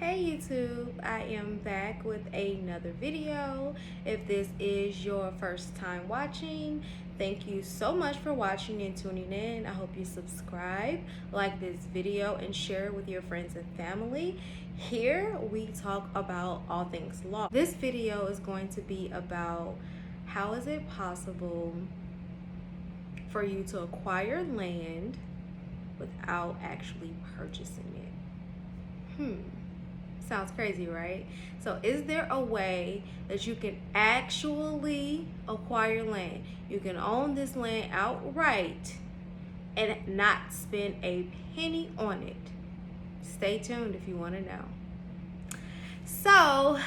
Hey YouTube, I am back with another video. If this is your first time watching, thank you so much for watching and tuning in. I hope you subscribe, like this video, and share it with your friends and family. Here we talk about all things law. This video is going to be about how is it possible for you to acquire land without actually purchasing it. Sounds crazy, right? So is there a way that you can actually acquire land? You can own this land outright and not spend a penny on it. Stay tuned if you want to know. So,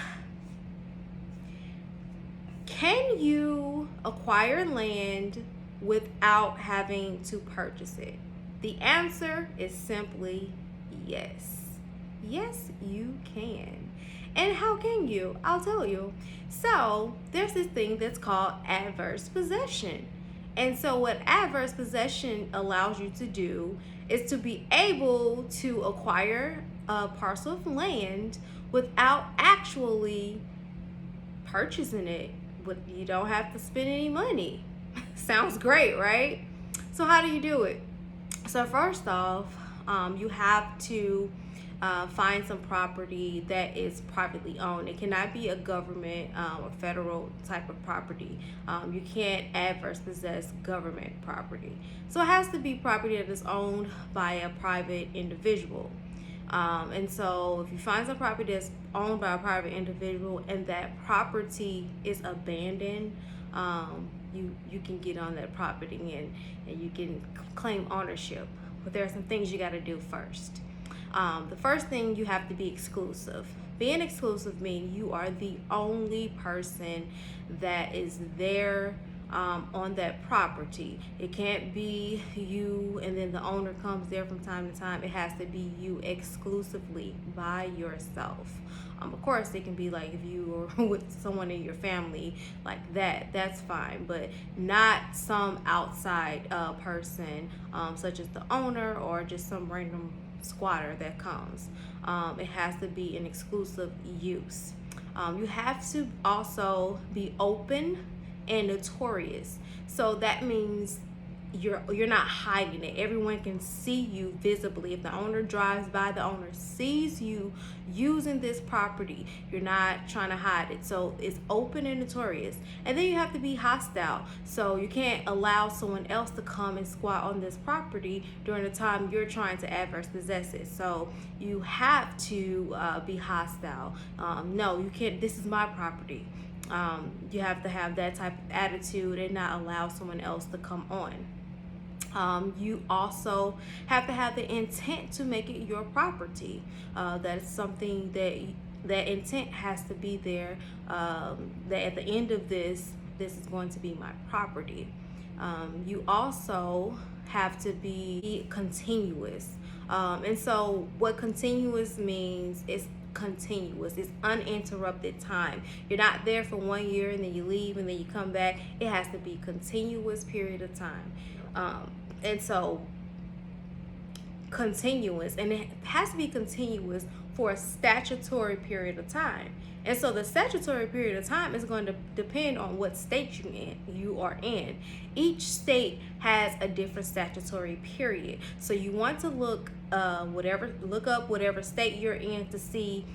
can you acquire land without having to purchase it? The answer is simply yes. Yes, you can. And how can you? I'll tell you. So, there's this thing that's called adverse possession. And so, what adverse possession allows you to do is to be able to acquire a parcel of land without actually purchasing it. But you don't have to spend any money. Sounds great, right? So, how do you do it? So, first off, you have to find some property that is privately owned. It cannot be a government or federal type of property. You can't adverse possess government property. So it has to be property that is owned by a private individual. And so if you find some property that's owned by a private individual and that property is abandoned, you can get on that property and you can claim ownership. But there are some things you got to do first. The first thing, you have to be exclusive. Being exclusive means you are the only person that is there on that property. It can't be you and then the owner comes there from time to time. It has to be you exclusively by yourself. Of course, it can be like if you are with someone in your family like that, that's fine, but not some outside person such as the owner or just some random squatter that comes. It has to be an exclusive use. You have to also be open and notorious. So that means you're not hiding it. Everyone can see you visibly. If the owner drives by, the owner sees you using this property. You're not trying to hide it. So it's open and notorious. And then you have to be hostile. So you can't allow someone else to come and squat on this property during the time you're trying to adverse possess it. So you have to be hostile. No, you can't. This is my property. You have to have that type of attitude and not allow someone else to come on. You also have to have the intent to make it your property. That's something that intent has to be there, that at the end of this is going to be my property. You also have to be continuous. And so what continuous means is continuous. It's uninterrupted time. You're not there for 1 year and then you leave and then you come back. It has to be continuous period of time. And so continuous, and it has to be continuous for a statutory period of time. And so the statutory period of time is going to depend on what state you are in. Each state has a different statutory period. So you want to look up whatever state you're in to see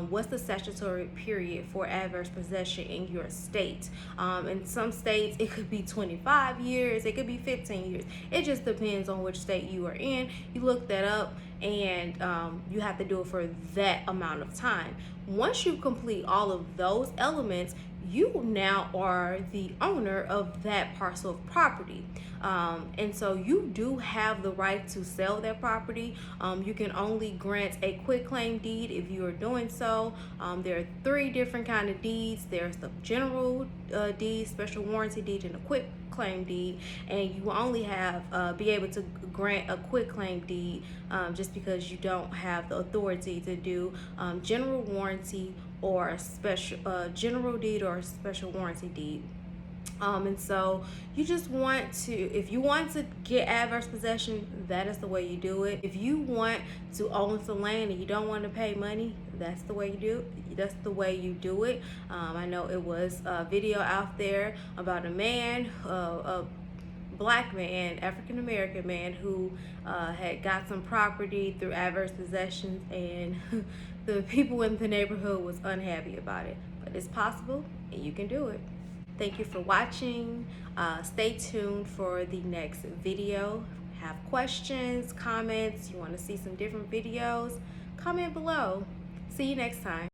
what's the statutory period for adverse possession in your state. In some states, it could be 25 years, it could be 15 years. It just depends on which state you are in. You look that up and you have to do it for that amount of time. Once you complete all of those elements, you now are the owner of that parcel of property. And so you do have the right to sell that property. You can only grant a quitclaim deed if you are doing so. There are 3 different kind of deeds. There's the general deed, special warranty deed, and a quitclaim deed. And you will only have be able to grant a quitclaim deed just because you don't have the authority to do general warranty or a special general deed or a special warranty deed. And so you just want to, if you want to get adverse possession, that is the way you do it. If you want to own some land and you don't want to pay money, that's the way you do it. That's the way you do it. I know it was a video out there about a man, a black man, African American man, who had got some property through adverse possessions, and the people in the neighborhood was unhappy about it. But it's possible, and you can do it. Thank you for watching. Stay tuned for the next video. Have questions, comments, you want to see some different videos, comment below. See you next time.